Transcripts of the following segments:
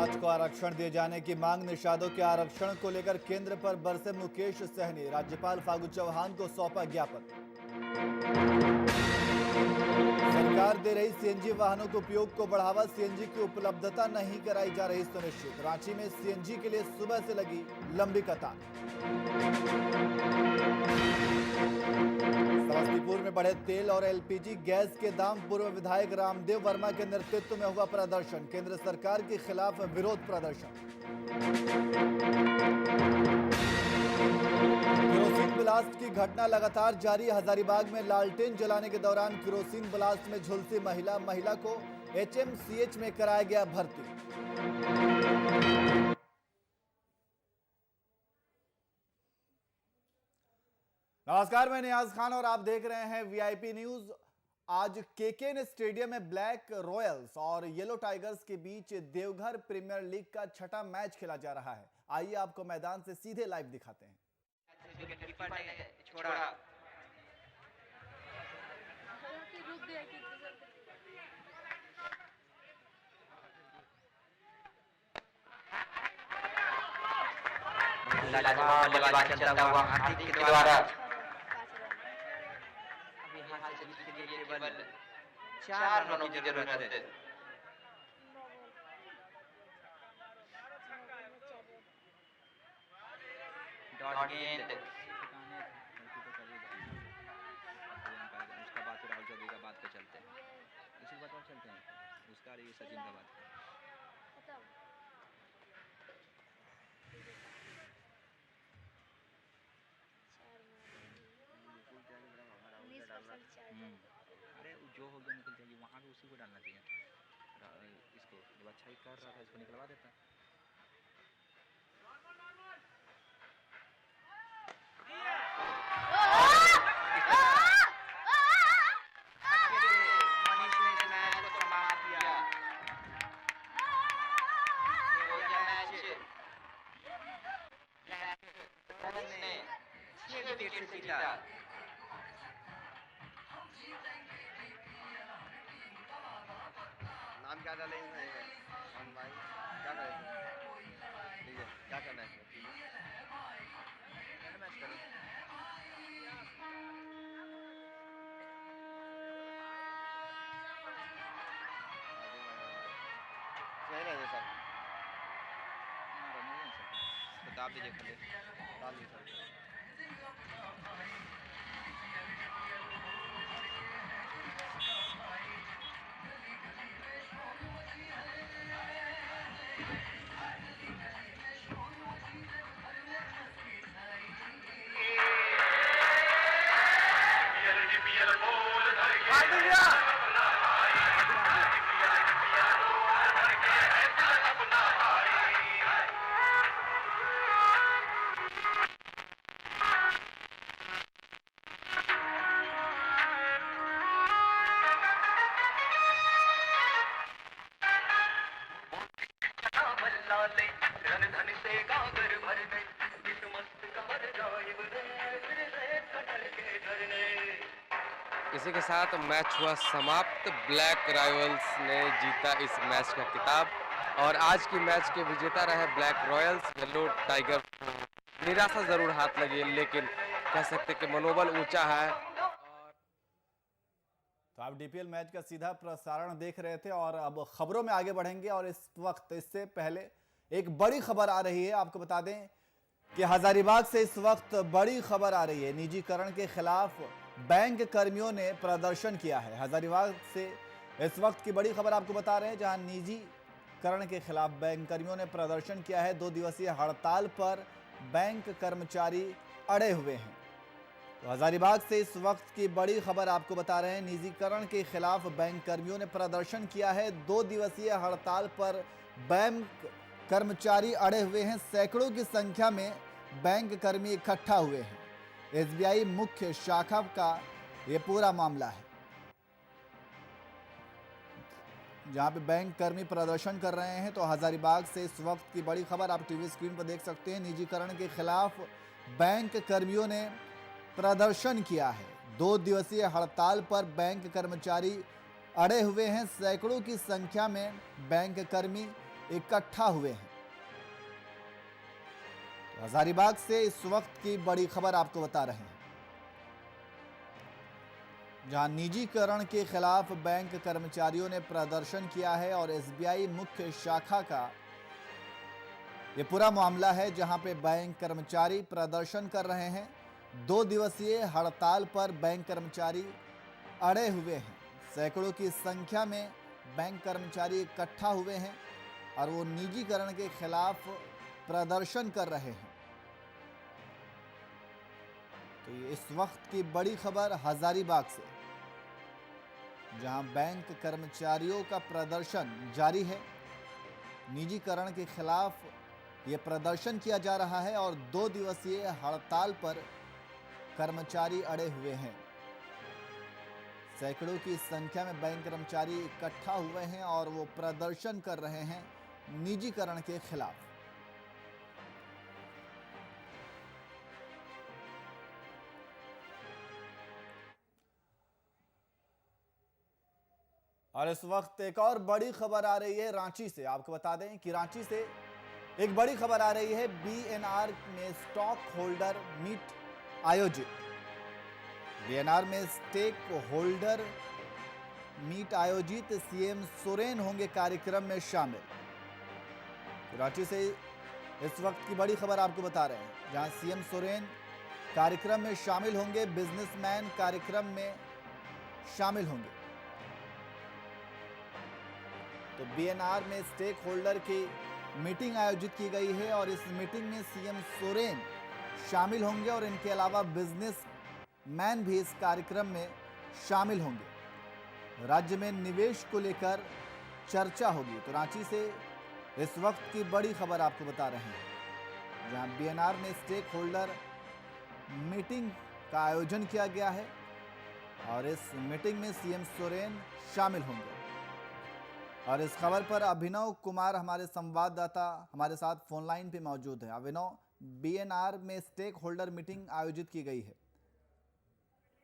जांच को आरक्षण दिए जाने की मांग। निषादों के आरक्षण को लेकर केंद्र पर बरसे मुकेश सहनी। राज्यपाल फागू चौहान को सौंपा ज्ञापन। सरकार दे रही सीएनजी वाहनों के उपयोग को बढ़ावा। सीएनजी की उपलब्धता नहीं कराई जा रही सुनिश्चित। रांची में सीएनजी के लिए सुबह से लगी लंबी कतार। समस्तीपुर में बढ़े तेल और एलपीजी गैस के दाम। पूर्व विधायक रामदेव वर्मा के नेतृत्व में हुआ प्रदर्शन। केंद्र सरकार के खिलाफ विरोध प्रदर्शन। केरोसिन ब्लास्ट की घटना लगातार जारी। हजारीबाग में लालटेन जलाने के दौरान केरोसिन ब्लास्ट में झुलसी महिला को एचएमसीएच में कराया गया भर्ती। नमस्कार, मैं नियाज खान और आप देख रहे हैं वीआईपी न्यूज। आज केकेएन स्टेडियम में ब्लैक रॉयल्स और येलो टाइगर्स के बीच देवघर प्रीमियर लीग का छठा मैच खेला जा रहा है। आइए आपको मैदान से सीधे लाइव दिखाते हैं। बल्लेबाज चलता हुआ हार्दिक के द्वारा अभी हाथ से जीत के लिए केवल 4 रनों की जरूरत है। डॉट गेंद उसका बात राहुल चौधरी का बात पे चलते हैं, इसी बात पर चलते हैं। उसका ये सचिन का बात अरे जो हो गया निकल जाएगी वहाँ पे, उसी को डालना चाहिए। इसको जब अच्छा ही कर रहा था इसको निकलवा देता। मनीष ने इस मैच को समाप्त किया। मैच ने 6 विकेट से जीता। नाम क्या डालेंगे भाई, क्या करेंगे? ठीक है, क्या करना है? मैच करो। सही रहेगा सर। तो दाब दीजिए, खाली डाल दीजिए सर। इसी के साथ मैच हुआ समाप्त। ब्लैक रॉयल्स ने जीता इस मैच का खिताब और आज की मैच के विजेता रहे ब्लैक रॉयल्स। येलो टाइगर निराशा जरूर हाथ लगी, लेकिन कह सकते कि मनोबल ऊंचा है। तो आप डीपीएल मैच का सीधा प्रसारण देख रहे थे और अब खबरों में आगे बढ़ेंगे। और इस वक्त इससे पहले एक बड़ी खबर आ रही है, आपको बता दें कि हजारीबाग से इस वक्त बड़ी खबर आ रही है। निजीकरण के खिलाफ बैंक कर्मियों ने प्रदर्शन किया है। हजारीबाग से इस वक्त की बड़ी खबर आपको बता रहे हैं, जहां निजीकरण के खिलाफ बैंक कर्मियों ने प्रदर्शन किया है। 2 दिवसीय हड़ताल पर बैंक कर्मचारी अड़े हुए हैं। तो हजारीबाग से इस वक्त की बड़ी खबर आपको बता रहे हैं, निजीकरण के खिलाफ बैंक कर्मियों ने प्रदर्शन किया है। 2 दिवसीय हड़ताल पर बैंक कर्मचारी अड़े हुए हैं। सैकड़ों की संख्या में बैंक कर्मी इकट्ठा हुए हैं। एसबीआई मुख्य शाखा का यह पूरा मामला है, जहां पे बैंक कर्मी प्रदर्शन कर रहे हैं। तो हजारीबाग से इस वक्त की बड़ी खबर आप टीवी स्क्रीन पर देख सकते हैं। निजीकरण के खिलाफ बैंक कर्मियों ने प्रदर्शन किया है। 2 दिवसीय हड़ताल पर बैंक कर्मचारी अड़े हुए हैं। सैकड़ों की संख्या में बैंक कर्मी इकट्ठा हुए हैं। तो हजारीबाग से इस वक्त की बड़ी खबर आपको बता रहे हैं, जहां निजीकरण के खिलाफ बैंक कर्मचारियों ने प्रदर्शन किया है और एसबीआई मुख्य शाखा का ये पूरा मामला है, जहां पे बैंक कर्मचारी प्रदर्शन कर रहे हैं। 2 दिवसीय हड़ताल पर बैंक कर्मचारी अड़े हुए हैं। सैकड़ों की संख्या में बैंक कर्मचारी इकट्ठा हुए हैं और वो निजीकरण के खिलाफ प्रदर्शन कर रहे हैं। तो ये इस वक्त की बड़ी खबर हजारीबाग से, जहां बैंक कर्मचारियों का प्रदर्शन जारी है। निजीकरण के खिलाफ ये प्रदर्शन किया जा रहा है और 2 दिवसीय हड़ताल पर कर्मचारी अड़े हुए हैं। सैकड़ों की संख्या में बैंक कर्मचारी इकट्ठा हुए हैं और वो प्रदर्शन कर रहे हैं निजीकरण के खिलाफ। और इस वक्त एक और बड़ी खबर आ रही है रांची से। आपको बता दें कि रांची से एक बड़ी खबर आ रही है। बीएनआर में स्टॉक होल्डर मीट आयोजित। बीएनआर में स्टेक होल्डर मीट आयोजित, सीएम सोरेन होंगे कार्यक्रम में शामिल। रांची से इस वक्त की बड़ी खबर आपको बता रहे हैं, जहां सीएम सोरेन कार्यक्रम में शामिल होंगे। बिजनेसमैन कार्यक्रम में शामिल होंगे। तो बीएनआर में स्टेक होल्डर की मीटिंग आयोजित की गई है और इस मीटिंग में सीएम सोरेन शामिल होंगे और इनके अलावा बिजनेस मैन भी इस कार्यक्रम में शामिल होंगे। राज्य में निवेश को लेकर चर्चा होगी। तो रांची से इस वक्त की बड़ी खबर आपको बता रहे हैं, जहां बीएनआर में स्टेक होल्डर मीटिंग का आयोजन किया गया है और इस मीटिंग में सीएम सोरेन शामिल होंगे। और इस खबर पर अभिनव कुमार हमारे संवाददाता हमारे साथ फोन लाइन पे मौजूद है। अभिनव, बीएनआर में स्टेक होल्डर मीटिंग आयोजित की गई है।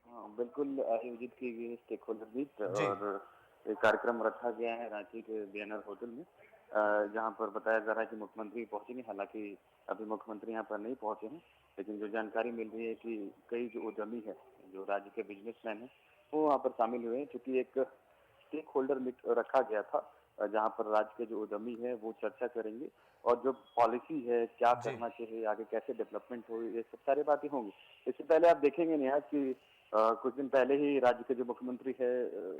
हाँ, बिल्कुल आयोजित की गई है स्टेक होल्डर मीट और एक कार्यक्रम रखा गया है रांची के बीएनआर होटल में, जहां पर बताया जा रहा है कि मुख्यमंत्री पहुंचे नहीं। हालांकि अभी मुख्यमंत्री यहां पर नहीं पहुंचे हैं, लेकिन जो जानकारी मिल रही है कि कई जो उद्यमी है, जो राज्य के बिजनेसमैन है, वो वहाँ पर शामिल हुए हैं। चूंकि एक स्टेक होल्डर मीट रखा गया था, जहां पर राज्य के जो उद्यमी है वो चर्चा करेंगे और जो पॉलिसी है, क्या करना चाहिए आगे, कैसे डेवलपमेंट हो, ये सब सारी बातें होंगी। इससे पहले आप देखेंगे निहाल कि कुछ दिन पहले ही राज्य के जो मुख्यमंत्री है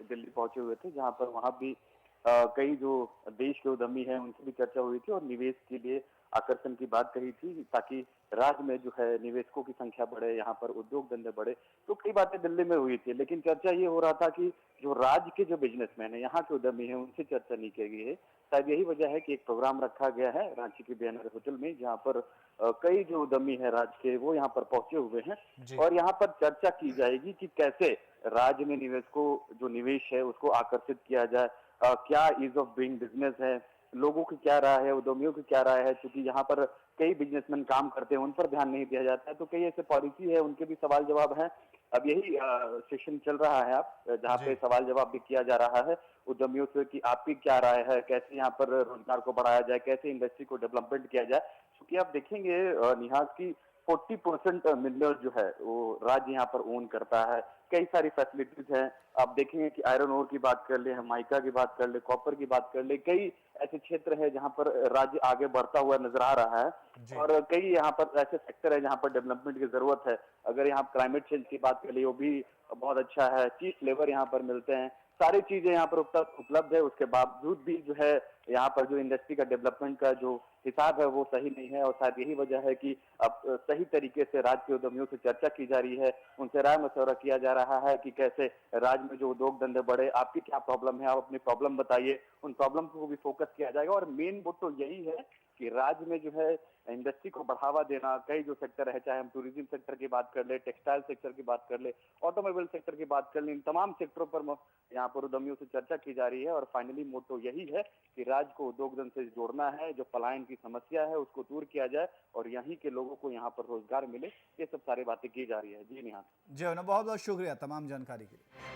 दिल्ली पहुंचे हुए थे, जहां पर वहां भी कई जो देश के उद्यमी हैं उनसे भी चर्चा हुई थी और निवेश के लिए आकर्षण की बात कही थी, ताकि राज्य में जो है निवेशकों की संख्या बढ़े, यहाँ पर उद्योग धंधे बढ़े। तो कई बातें दिल्ली में हुई थी, लेकिन चर्चा ये हो रहा था कि जो राज्य के जो बिजनेसमैन है, यहाँ के उद्यमी है, उनसे चर्चा नहीं की गई है। शायद यही वजह है कि एक प्रोग्राम रखा गया है रांची के बीएनआर होटल में, जहाँ पर कई जो उद्यमी है राज्य के, वो यहाँ पर पहुंचे हुए हैं और यहाँ पर चर्चा की जाएगी कि कैसे राज्य में निवेशकों जो निवेश है उसको आकर्षित किया जाए। क्या ईज ऑफ डूइंग बिजनेस है, लोगों की क्या राय है, उद्यमियों की क्या राय है। क्योंकि यहाँ पर कई बिजनेसमैन काम करते हैं, उन पर ध्यान नहीं दिया जाता है, तो कई ऐसे पॉलिसी है, उनके भी सवाल जवाब है। अब यही सेशन चल रहा है आप, जहाँ पे सवाल जवाब भी किया जा रहा है उद्यमियों से कि आपकी क्या राय है, कैसे यहाँ पर रोजगार को बढ़ाया जाए, कैसे इंडस्ट्री को डेवलपमेंट किया जाए। क्योंकि आप देखेंगे निहाल की 40% मिनरल जो है वो राज्य यहाँ पर ओन करता है। कई सारी फैसिलिटीज हैं। आप देखेंगे कि आयरन ओर की बात कर ले, हम माइका की बात कर ले, कॉपर की बात कर ले, कई ऐसे क्षेत्र है जहाँ पर राज्य आगे बढ़ता हुआ नजर आ रहा है और कई यहाँ पर ऐसे सेक्टर है जहाँ पर डेवलपमेंट की जरूरत है। अगर यहाँ क्लाइमेट चेंज की बात कर ले, वो भी बहुत अच्छा है। चीप लेबर यहाँ पर मिलते हैं, सारी चीजें यहाँ पर उपलब्ध है। उसके बावजूद भी जो है यहाँ पर जो इंडस्ट्री का डेवलपमेंट का जो हिसाब है वो सही नहीं है और शायद यही वजह है कि अब सही तरीके से राज्य के उद्यमियों से चर्चा की जा रही है, उनसे राय मशवरा किया जा रहा है कि कैसे राज्य में जो उद्योग धंधे बढ़े, आपकी क्या प्रॉब्लम है, आप अपनी प्रॉब्लम बताइए, उन प्रॉब्लम को भी फोकस किया जाएगा। और मेन मोटो यही है कि राज्य में जो है इंडस्ट्री को बढ़ावा देना। कई जो सेक्टर है, चाहे हम टूरिज्म सेक्टर की बात कर ले, टेक्सटाइल सेक्टर की बात कर ले, ऑटोमोबाइल सेक्टर की बात कर ले, इन तमाम सेक्टरों पर यहाँ पर उद्यमियों से चर्चा की जा रही है। और फाइनली मोटो यही है कि राज्य को उद्योग धंधे से जोड़ना है, जो पलायन की समस्या है उसको दूर किया जाए और यहीं के लोगों को यहाँ पर रोजगार मिले। ये सब सारी बातें की जा रही है। जी निहाल जी अभिनव, बहुत बहुत शुक्रिया तमाम जानकारी के लिए।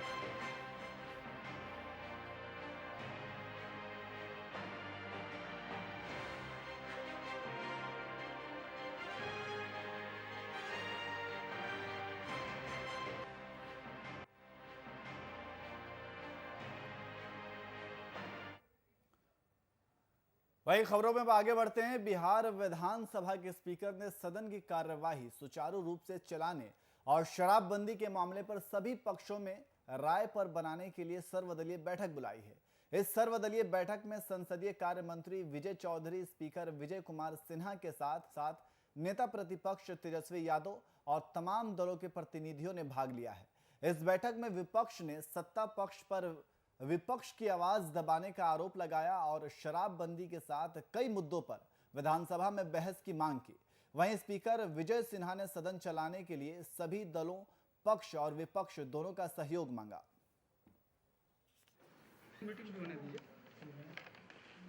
वही खबरों में आगे बढ़ते हैं। बिहार विधानसभा के स्पीकर ने सदन की कार्यवाही सुचारू रूप से चलाने और शराबबंदी के मामले पर सभी पक्षों में राय पर बनाने के लिए सर्वदलीय बैठक बुलाई है। इस सर्वदलीय बैठक में संसदीय कार्य मंत्री विजय चौधरी, स्पीकर विजय कुमार सिन्हा के साथ साथ नेता प्रतिपक्ष तेजस्वी यादव और तमाम दलों के प्रतिनिधियों ने भाग लिया है। इस बैठक में विपक्ष ने सत्ता पक्ष पर विपक्ष की आवाज दबाने का आरोप लगाया और शराबबंदी के साथ कई मुद्दों पर विधानसभा में बहस की मांग की। वहीं स्पीकर विजय सिन्हा ने सदन चलाने के लिए सभी दलों, पक्ष और विपक्ष दोनों का सहयोग मांगा।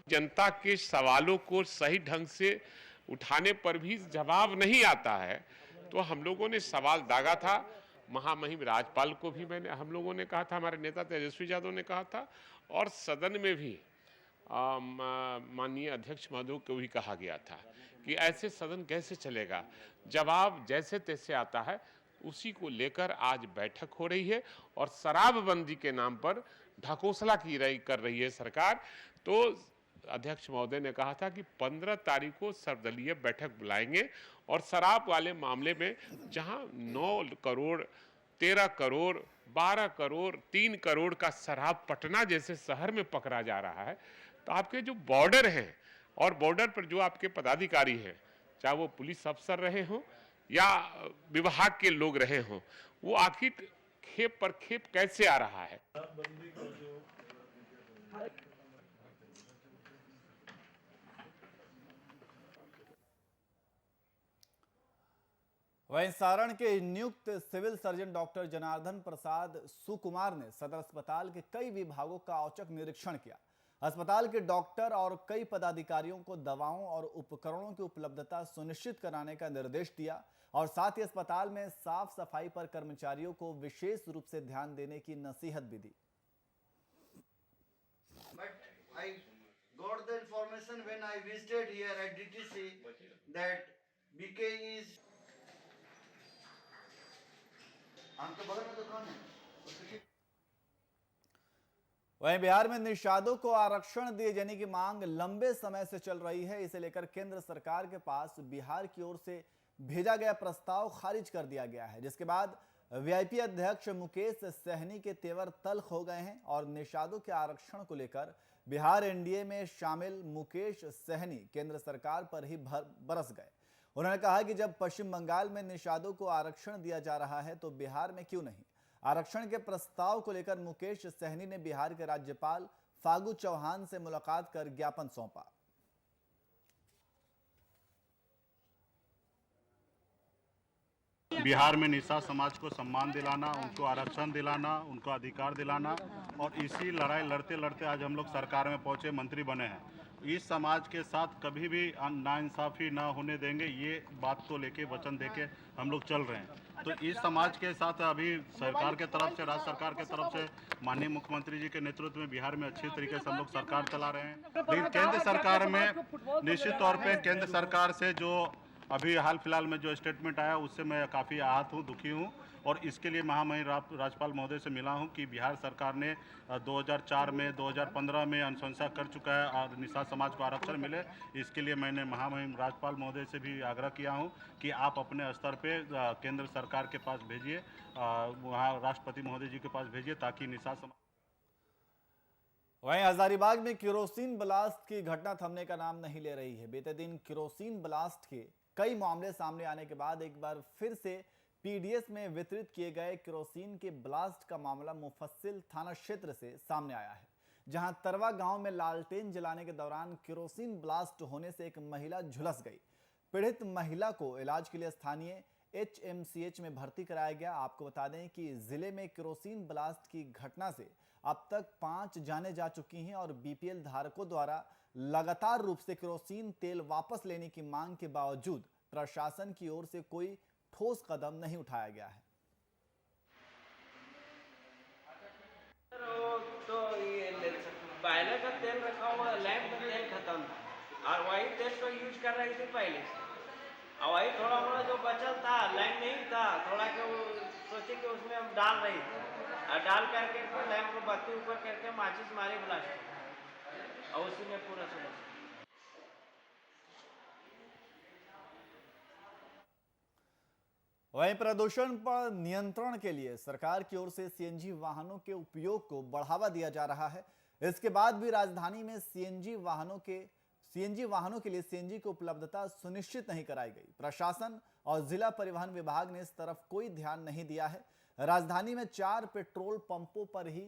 जनता के सवालों को सही ढंग से उठाने पर भी जवाब नहीं आता है, तो हम लोगों ने सवाल दागा था। महामहिम राज्यपाल को भी हम लोगों ने कहा था, हमारे नेता तेजस्वी यादव ने कहा था, और सदन में भी माननीय अध्यक्ष महोदय को भी कहा गया था कि ऐसे सदन कैसे चलेगा। जवाब जैसे तैसे आता है, उसी को लेकर आज बैठक हो रही है और शराबबंदी के नाम पर ढकोसला कर रही है सरकार। तो अध्यक्ष महोदय ने कहा था कि 15 तारीख को सर्वदलीय बैठक बुलाएंगे और शराब वाले मामले में जहां 9 करोड़, 13 करोड़, 12 करोड़, 3 करोड़ का शराब पटना जैसे शहर में पकड़ा जा रहा है, तो आपके जो बॉर्डर हैं और बॉर्डर पर जो आपके पदाधिकारी हैं, चाहे वो पुलिस अफसर रहे हों या विभाग के लोग रहे हों, वो आखिर खेप पर खेप कैसे आ रहा है। वहीं सारण के नियुक्त सिविल सर्जन डॉक्टर जनार्दन प्रसाद सुकुमार ने सदर अस्पताल के कई विभागों का औचक निरीक्षण किया। अस्पताल के डॉक्टर और कई पदाधिकारियों को दवाओं और उपकरणों की उपलब्धता सुनिश्चित कराने का निर्देश दिया और साथ ही अस्पताल में साफ सफाई पर कर्मचारियों को विशेष रूप से ध्यान देने की नसीहत भी दी। I got the information when I visited here at DTC that BK is वहीं बिहार में निषादों को आरक्षण दिए जाने की मांग लंबे समय से चल रही है। इसे लेकर केंद्र सरकार के पास बिहार की ओर से भेजा गया प्रस्ताव खारिज कर दिया गया है, जिसके बाद वीआईपी अध्यक्ष मुकेश सहनी के तेवर तल्ख हो गए हैं और निषादों के आरक्षण को लेकर बिहार एनडीए में शामिल मुकेश सहनी केंद्र सरकार पर ही बरस गए। उन्होंने कहा कि जब पश्चिम बंगाल में निषादों को आरक्षण दिया जा रहा है तो बिहार में क्यों नहीं। आरक्षण के प्रस्ताव को लेकर मुकेश सहनी ने बिहार के राज्यपाल फागू चौहान से मुलाकात कर ज्ञापन सौंपा। बिहार में निषाद समाज को सम्मान दिलाना, उनको आरक्षण दिलाना, उनको अधिकार दिलाना, और इसी लड़ाई लड़ते लड़ते आज हम लोग सरकार में पहुंचे, मंत्री बने हैं। इस समाज के साथ कभी भी नाइंसाफी ना होने देंगे, ये बात को लेके वचन देके हम लोग चल रहे हैं। तो इस समाज के साथ अभी सरकार के तरफ से, राज्य सरकार के तरफ से माननीय मुख्यमंत्री जी के नेतृत्व में बिहार में अच्छी तरीके से हम लोग सरकार चला रहे हैं। लेकिन केंद्र सरकार में निश्चित तौर पर केंद्र सरकार से जो अभी हाल फिलहाल में जो स्टेटमेंट आया उससे मैं काफ़ी आहत हूँ, दुखी हूँ, और इसके लिए महामहिम राज्यपाल महोदय से मिला हूँ कि बिहार सरकार ने 2004 में, 2015 में अनुशंसा कर चुका है और निषाद समाज को आरक्षण मिले। इसके लिए मैंने महामहिम राज्यपाल महोदय से भी आग्रह किया हूँ कि आप अपने स्तर पे केंद्र सरकार के पास भेजिए, वहाँ राष्ट्रपति महोदय जी के पास भेजिए, ताकि निषाद समाज। वहीं हजारीबाग में केरोसिन ब्लास्ट की घटना थमने का नाम नहीं ले रही है। बीते दिन केरोसिन ब्लास्ट के कई मामले सामने आने के बाद एक बार फिर से पीडीएस में वितरित किए गए केरोसिन के ब्लास्ट का मामला मुफस्सिल थाना क्षेत्र से सामने आया है, जहां तरवा गांव में लालटेन जलाने के दौरान केरोसिन ब्लास्ट होने से एक महिला झुलस गई। पीड़ित महिला को इलाज के लिए स्थानीय एचएमसीएच में भर्ती कराया गया। आपको बता दें कि जिले में केरोसिन ब्लास्ट की घटना से अब तक 5 जानें जा चुकी हैं और बीपीएल धारकों द्वारा लगातार रूप से केरोसिन तेल वापस लेने की मांग के बावजूद प्रशासन की ओर से कोई ठोस कदम नहीं उठाया गया है। तो ये पहले का तेल रखा हुआ, लैंप का तेल खत्म था और वही तेल को यूज कर रही थी पहले से, और वही थोड़ा मोड़ा जो बचल था, लैंप नहीं था, थोड़ा के वो सोचे कि उसमें हम डाल रही थी और डाल करके लैंप को बत्ती ऊपर करके माचिस मारी ब्लास्ट और उसी में पूरा समझ। वहीं प्रदूषण पर नियंत्रण के लिए सरकार की ओर से सीएनजी वाहनों के उपयोग को बढ़ावा दिया जा रहा है। इसके बाद भी राजधानी में सीएनजी वाहनों के लिए सीएनजी की उपलब्धता सुनिश्चित नहीं कराई गई। प्रशासन और जिला परिवहन विभाग ने इस तरफ कोई ध्यान नहीं दिया है। राजधानी में 4 पेट्रोल पंपों पर ही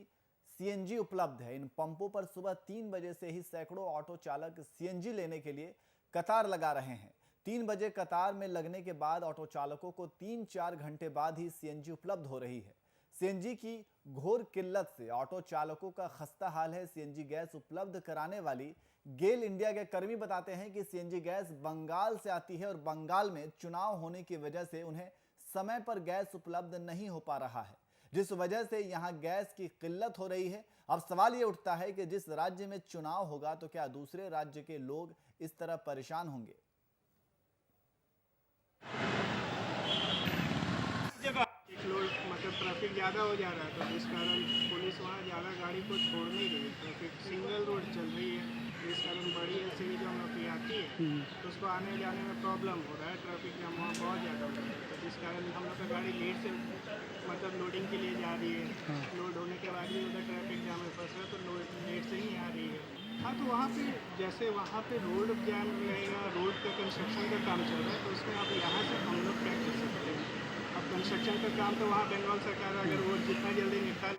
सीएनजी उपलब्ध है। इन पंपों पर सुबह 3 बजे से ही सैकड़ों ऑटो चालक सीएनजी लेने के लिए कतार लगा रहे हैं। 3 बजे कतार में लगने के बाद ऑटो चालकों को 3-4 घंटे बाद ही सीएनजी उपलब्ध हो रही है। सीएनजी की घोर किल्लत से ऑटो चालकों का खस्ता हाल है। सीएनजी गैस उपलब्ध कराने वाली गेल इंडिया के कर्मी बताते हैं कि सीएनजी गैस बंगाल से आती है और बंगाल में चुनाव होने की वजह से उन्हें समय पर गैस उपलब्ध नहीं हो पा रहा है, जिस वजह से यहां गैस की किल्लत हो रही है। अब सवाल ये उठता है कि जिस राज्य में चुनाव होगा तो क्या दूसरे राज्य के लोग इस तरह परेशान होंगे। मतलब ट्रैफिक ज़्यादा हो जा रहा है तो जिस कारण पुलिस वहाँ ज़्यादा गाड़ी को छोड़ नहीं रही। ट्रैफिक सिंगल रोड चल रही है जिस कारण बड़ी एसयूवी जो हम लोग की आती है तो उसको आने जाने में प्रॉब्लम हो रहा है। ट्रैफिक जाम वहाँ बहुत ज़्यादा हो रहा है तो जिस कारण हम लोग का गाड़ी लेट से मतलब लोडिंग के लिए जा रही है। लोड होने के बाद भी उधर ट्रैफिक जाम में फंस रहा है तो लेट से ही आ रही है। हाँ तो वहाँ पे जैसे वहाँ पे रोड जैम रहेगा, रोड का कंस्ट्रक्शन का काम चल रहा है तो उसमें अब यहाँ से हम लोग क्या कर सकते हैं। अब कंस्ट्रक्शन का काम तो वहाँ बंगाल सरकार अगर वो जितना जल्दी निकाल।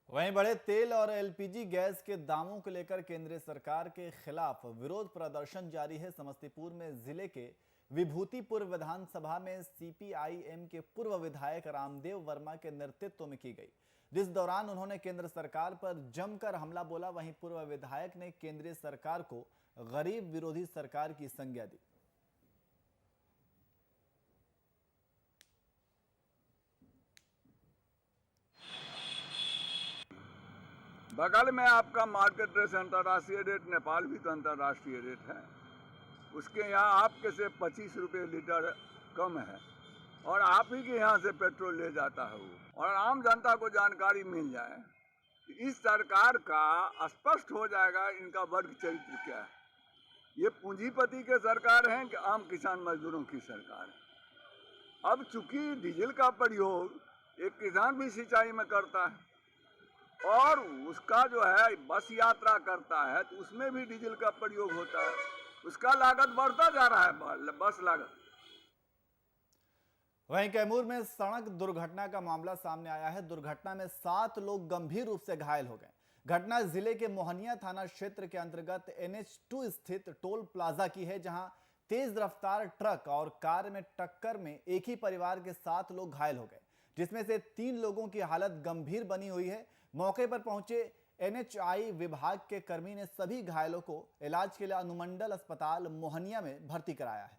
वहीं बढ़े तेल और एलपीजी गैस के दामों को लेकर केंद्र सरकार के खिलाफ विरोध प्रदर्शन जारी है। समस्तीपुर में जिले के विभूतिपुर विधानसभा में सीपीआईएम के पूर्व विधायक रामदेव वर्मा के नेतृत्व में की गई, जिस दौरान उन्होंने केंद्र सरकार पर जमकर हमला बोला। वहीं पूर्व विधायक ने केंद्रीय सरकार को गरीब विरोधी सरकार की संज्ञा दी। बगल में आपका मार्केट रेट अंतर्राष्ट्रीय रेट, नेपाल भी तो अंतर्राष्ट्रीय रेट है, उसके यहाँ आपके से 25 रुपये लीटर कम है और आप ही के यहाँ से पेट्रोल ले जाता है वो। और आम जनता को जानकारी मिल जाए, इस सरकार का स्पष्ट हो जाएगा इनका वर्ग चरित्र क्या है। ये पूंजीपति के सरकार है कि आम किसान मजदूरों की सरकार है। अब चूंकि डीजल का प्रयोग एक किसान भी सिंचाई में करता है और उसका जो है बस यात्रा करता है तो उसमें भी डीजल का प्रयोग होता है, उसका लागत बढ़ता जा रहा है, बस लागत। वहीं कैमूर में सड़क दुर्घटना का मामला सामने आया है। दुर्घटना में 7 लोग गंभीर रूप से घायल हो गए। घटना जिले के मोहनिया थाना क्षेत्र के अंतर्गत NH2 स्थित टोल प्लाजा की है, जहां तेज रफ्तार ट्रक और कार में टक्कर में एक ही परिवार के 7 लोग घायल हो गए, जिसमें से 3 लोगों की हालत गंभीर बनी हुई है। मौके पर पहुंचे NHI विभाग के कर्मी ने सभी घायलों को इलाज के लिए अनुमंडल अस्पताल मोहनिया में भर्ती कराया है।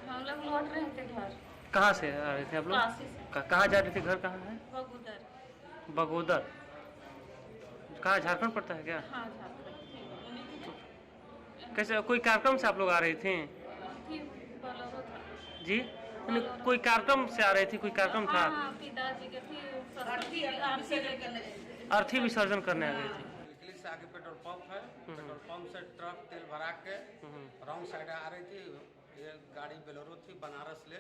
हम लोग लौट रहे थे घर। कहाँ से आ रहे थे आप लोग? कहाँ जा रहे थे? घर कहाँ है? बगोदर। बगोदर कहाँ, झारखंड पड़ता है क्या? हाँ, झारखंड। कैसे, कोई कार्यक्रम से आप लोग आ रहे थे? जी, कोई कार्यक्रम से आ रहे थे? कोई कार्यक्रम था? हाँ, पिताजी के अर्थी विसर्जन करने आ गए थे। निकली से आगे पेट्रोल पंप है, पेट्रोल पंप से ट्रक तेल भरा के रॉन्ग साइड आ रही थी। ये गाड़ी बेलोरो थी, बनारस ले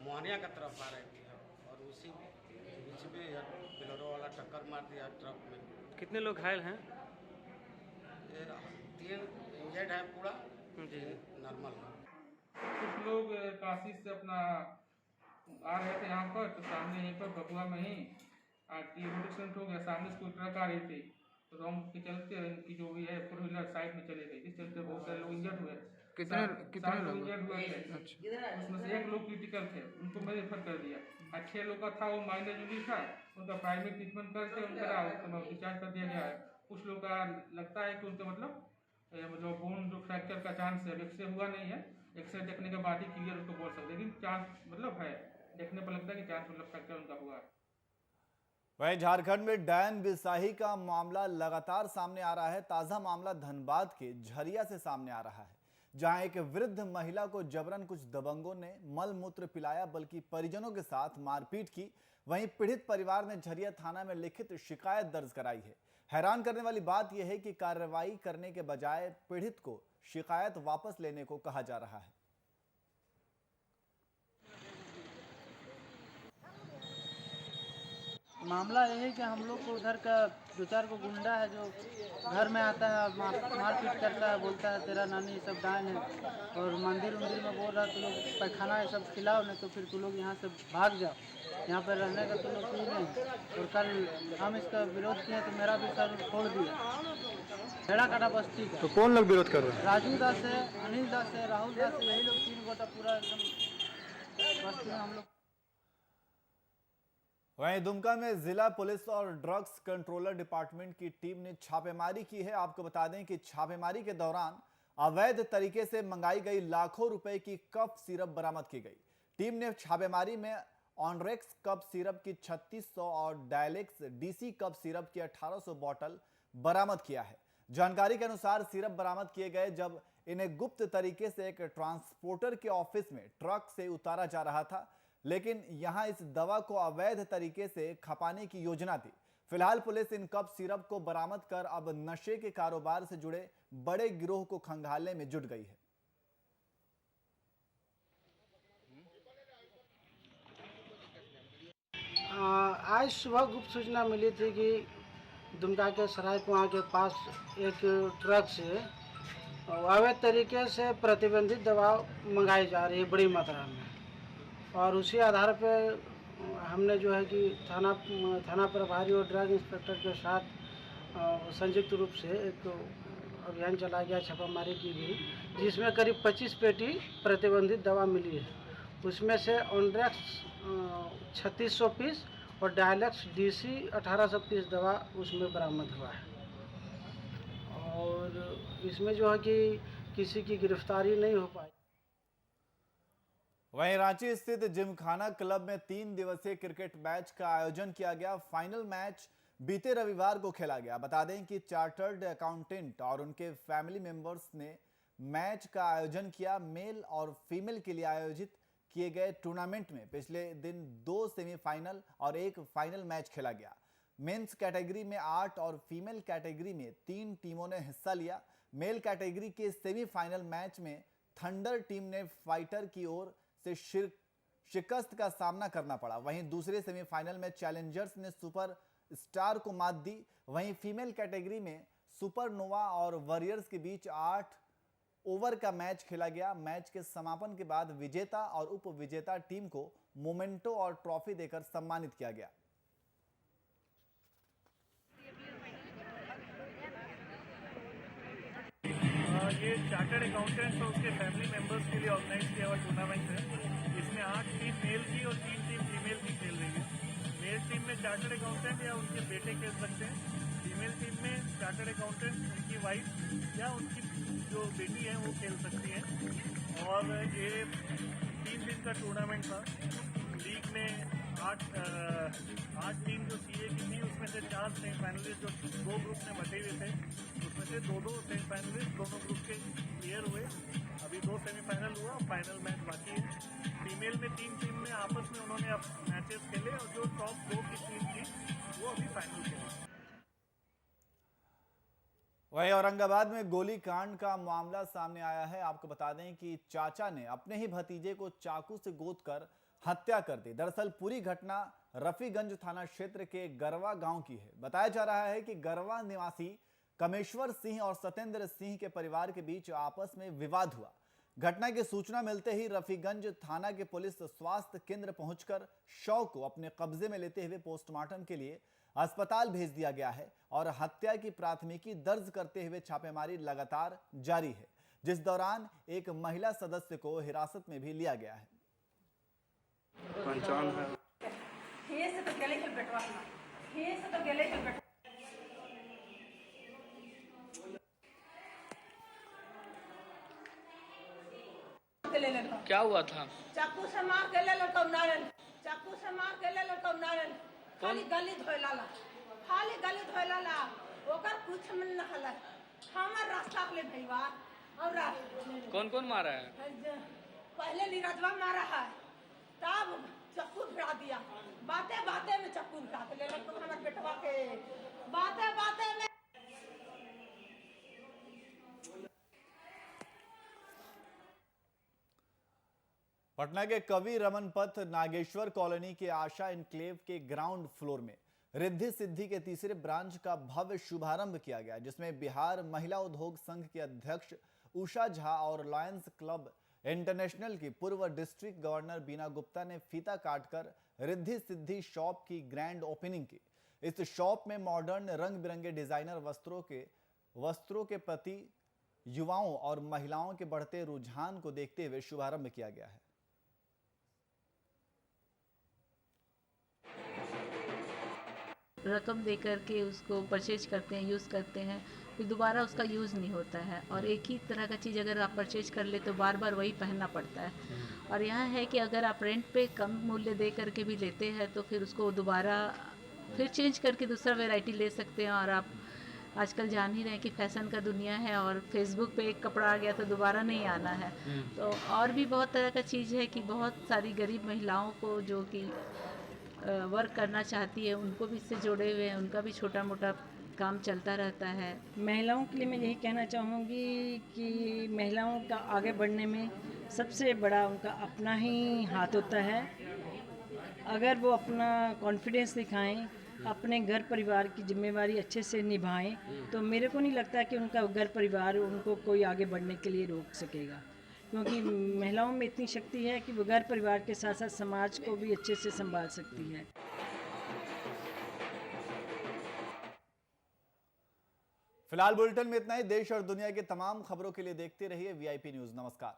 मोहनिया की तरफ आ रही थी और उसी बीच में बेलोरो वाला टक्कर मार दिया ट्रक में। कितने लोग घायल हैं? 3 इंजर्ड है पूरा, नॉर्मल है। कुछ लोग काशी से अपना आ रहे थे यहाँ पर, तो सामने यहीं पर बकुआ में ही रोड एक्सीडेंट हो गया। सामने से कोई ट्रक आ रही थी तो रॉन्ग के चलते इनकी जो भी है 4 व्हीलर साइड में चले गई, जिस चलते बहुत सारे लोग इंजर्ड हुए। कितने लोग इंजर्ड हुए थे? उसमें से 1 लोग क्रिटिकल थे, उनको मैं रेफर कर दिया। 6 लोग का था वो माइनर इंजरी था, उनका प्राइमरी ट्रीटमेंट करके उनका डिस्चार्ज कर दिया गया है। कुछ लोग का लगता है कि उनका मतलब बोन जो फ्रैक्चर का चांस है, एक्सरे हुआ नहीं है, एक्सरे देखने के बाद ही क्लियर उसको बोल सकते, लेकिन चांस मतलब है, देखने पर लगता है कि चांस मतलब फ्रैक्चर उनका हुआ है। वहीं झारखंड में डैन बिसाही का मामला लगातार सामने आ रहा है। ताजा मामला धनबाद के झरिया से सामने आ रहा है, जहां एक वृद्ध महिला को जबरन कुछ दबंगों ने मल मूत्र पिलाया बल्कि परिजनों के साथ मारपीट की। वहीं पीड़ित परिवार ने झरिया थाना में लिखित शिकायत दर्ज कराई है। हैरान करने वाली बात यह है कि कार्रवाई करने के बजाय पीड़ित को शिकायत वापस लेने को कहा जा रहा है। मामला यह है कि हम लोग को उधर का 2-4 को गुंडा है जो घर में आता है, मारपीट करता है, बोलता है तेरा नानी ये सब डायन है, और मंदिर में बोल रहा है तो लोग पैखाना ये सब खिलाओ, नहीं तो फिर तुम लोग यहाँ से भाग जाओ, यहाँ पर रहने का तो लोग कोई नहीं। और कल हम इसका विरोध किए तो मेरा भी सर छोड़ दिया। भेड़ा काटा बस्ती का। तो कौन लोग विरोध कर रहे हैं? राजू दास है, अनिल दास है, राहुल दास है, यही लोग 3 गोटा पूरा एकदम बस्ती में हम लोग। वहीं दुमका में जिला पुलिस और ड्रग्स कंट्रोलर डिपार्टमेंट की टीम ने छापेमारी की है। आपको बता दें कि छापेमारी के दौरान अवैध तरीके से मंगाई गई लाखों रुपए की कफ सिरप बरामद की गई। टीम ने छापेमारी में ऑनरेक्स कफ सिरप की 3600 और डायलेक्स डीसी कफ सिरप की 1800 बॉटल बरामद किया है। जानकारी के अनुसार सिरप बरामद किए गए जब इन्हें गुप्त तरीके से एक ट्रांसपोर्टर के ऑफिस में ट्रक से उतारा जा रहा था, लेकिन यहां इस दवा को अवैध तरीके से खपाने की योजना थी। फिलहाल पुलिस इन कफ सिरप को बरामद कर अब नशे के कारोबार से जुड़े बड़े गिरोह को खंगालने में जुट गई है। आज सुबह गुप्त सूचना मिली थी कि दुमका के सरायकुआ के पास एक ट्रक से अवैध तरीके से प्रतिबंधित दवा मंगाई जा रही है बड़ी मात्रा में, और उसी आधार पर हमने जो है कि थाना प्रभारी और ड्रग इंस्पेक्टर के साथ संयुक्त रूप से एक अभियान चलाया गया, छापामारी की गई, जिसमें करीब 25 पेटी प्रतिबंधित दवा मिली है। उसमें से ऑनरेक्स 3600 पीस और डायलेक्स डीसी 1800 पीस दवा उसमें बरामद हुआ है। और इसमें जो है कि किसी की गिरफ्तारी नहीं हो पाई। वहीं रांची स्थित जिमखाना क्लब में 3 दिवसीय क्रिकेट मैच का आयोजन किया गया। फाइनल मैच बीते रविवार को खेला गया। बता दें कि चार्टर्ड अकाउंटेंट और उनके फैमिली मेंबर्स ने मैच का आयोजन किया। मेल और फीमेल के लिए आयोजित किए गए टूर्नामेंट में पिछले दिन 2 सेमीफाइनल और 1 फाइनल मैच खेला गया। मेंस कैटेगरी में 8 और फीमेल कैटेगरी में 3 टीमों ने हिस्सा लिया। मेल कैटेगरी के सेमीफाइनल मैच में थंडर टीम ने फाइटर की ओर से शिकस्त का सामना करना पड़ा। वहीं दूसरे सेमीफाइनल में चैलेंजर्स ने सुपर स्टार को मात दी। वहीं फीमेल कैटेगरी में सुपरनोवा और वॉरियर्स के बीच 8 ओवर का मैच खेला गया। मैच के समापन के बाद विजेता और उप विजेता टीम को मोमेंटो और ट्रॉफी देकर सम्मानित किया गया। ये चार्टर्ड अकाउंटेंट्स और उसके फैमिली मेंबर्स के लिए ऑर्गेनाइज किया हुआ टूर्नामेंट है। इसमें 8 टीम मेल की और 3 टीम फीमेल की खेल रही है। मेल टीम में चार्टर्ड अकाउंटेंट या उनके बेटे खेल सकते हैं। फीमेल टीम में चार्टर्ड अकाउंटेंट, उनकी वाइफ या उनकी जो बेटी है वो खेल सकती है। और ये 3 दिन का टूर्नामेंट था। लीग में 8 टीम जो सीए की थी, उसमें से 4 सेमीफाइनलिस्ट जो 2 ग्रुप में बटे हुए थे, उसमें से 2 सेमीफाइनलिस्ट दोनों ग्रुप के क्लियर हुए। अभी 2 सेमीफाइनल हुआ, फाइनल मैच बाकी है। फीमेल में 3 टीम में आपस में उन्होंने अब मैचेस खेले और जो टॉप 2 की टीम थी वो अभी फाइनल खेली। वहीं औरंगाबाद में गोलीकांड का मामला सामने आया है। आपको बता दें कि चाचा ने अपने ही भतीजे को चाकू से गोदकर हत्या कर दी। दरअसल पूरी घटना रफीगंज थाना क्षेत्र के गरवा गांव की है। बताया जा रहा है कि गरवा निवासी कमेश्वर सिंह और सत्येंद्र सिंह के परिवार के बीच आपस में विवाद हुआ। घटना की सूचना मिलते ही रफीगंज थाना के पुलिस स्वास्थ्य केंद्र पहुंचकर शव को अपने कब्जे में लेते हुए पोस्टमार्टम के लिए अस्पताल भेज दिया गया है और हत्या की प्राथमिकी दर्ज करते हुए छापेमारी लगातार जारी है, जिस दौरान एक महिला सदस्य को हिरासत में भी लिया गया है। पहचान है क्या हुआ था? चाकू से मार के ले लड़का नारन, चाकू से मार के ले लड़का नारन, खाली गली धोइला ला, खाली गली धोइला ला, ओकर कुछ मन न हला। हमर रास्ता ले भईवा और कौन कौन मारा है? पहले नीरजवा मारा है, तब चक्कू भिड़ा दिया, बातें बातें में चक्कू भिड़ा के ले हमारे बेटवा के, बातें बातें में। पटना के कवि रमन पथ नागेश्वर कॉलोनी के आशा इनक्लेव के ग्राउंड फ्लोर में रिद्धि सिद्धि के तीसरे ब्रांच का भव्य शुभारंभ किया गया, जिसमें बिहार महिला उद्योग संघ की अध्यक्ष उषा झा और लायंस क्लब इंटरनेशनल की पूर्व डिस्ट्रिक्ट गवर्नर बीना गुप्ता ने फीता काटकर रिद्धि सिद्धि शॉप की ग्रैंड ओपनिंग की। इस शॉप में मॉडर्न रंग बिरंगे डिजाइनर वस्त्रों के प्रति युवाओं और महिलाओं के बढ़ते रुझान को देखते हुए शुभारंभ किया गया है। रकम दे करके उसको परचेज करते हैं, यूज़ करते हैं, फिर दोबारा उसका यूज़ नहीं होता है और एक ही तरह का चीज़ अगर आप परचेज कर ले तो बार बार वही पहनना पड़ता है। और यहाँ है कि अगर आप रेंट पे कम मूल्य दे करके भी लेते हैं तो फिर उसको दोबारा फिर चेंज करके दूसरा वैरायटी ले सकते हैं। और आप आजकल जान ही रहे हैं कि फैशन का दुनिया है और फेसबुक पे एक कपड़ा आ गया तो दोबारा नहीं आना है। तो और भी बहुत तरह का चीज़ है कि बहुत सारी गरीब महिलाओं को जो कि वर्क करना चाहती है उनको भी इससे जोड़े हुए हैं, उनका भी छोटा मोटा काम चलता रहता है। महिलाओं के लिए मैं यही कहना चाहूँगी कि महिलाओं का आगे बढ़ने में सबसे बड़ा उनका अपना ही हाथ होता है। अगर वो अपना कॉन्फिडेंस दिखाएं, अपने घर परिवार की जिम्मेवारी अच्छे से निभाएं तो मेरे को नहीं लगता कि उनका घर परिवार उनको कोई आगे बढ़ने के लिए रोक सकेगा, क्योंकि महिलाओं में इतनी शक्ति है कि वो घर परिवार के साथ साथ समाज को भी अच्छे से संभाल सकती है। फिलहाल बुलेटिन में इतना ही। देश और दुनिया की तमाम खबरों के लिए देखते रहिए VIP न्यूज़। नमस्कार।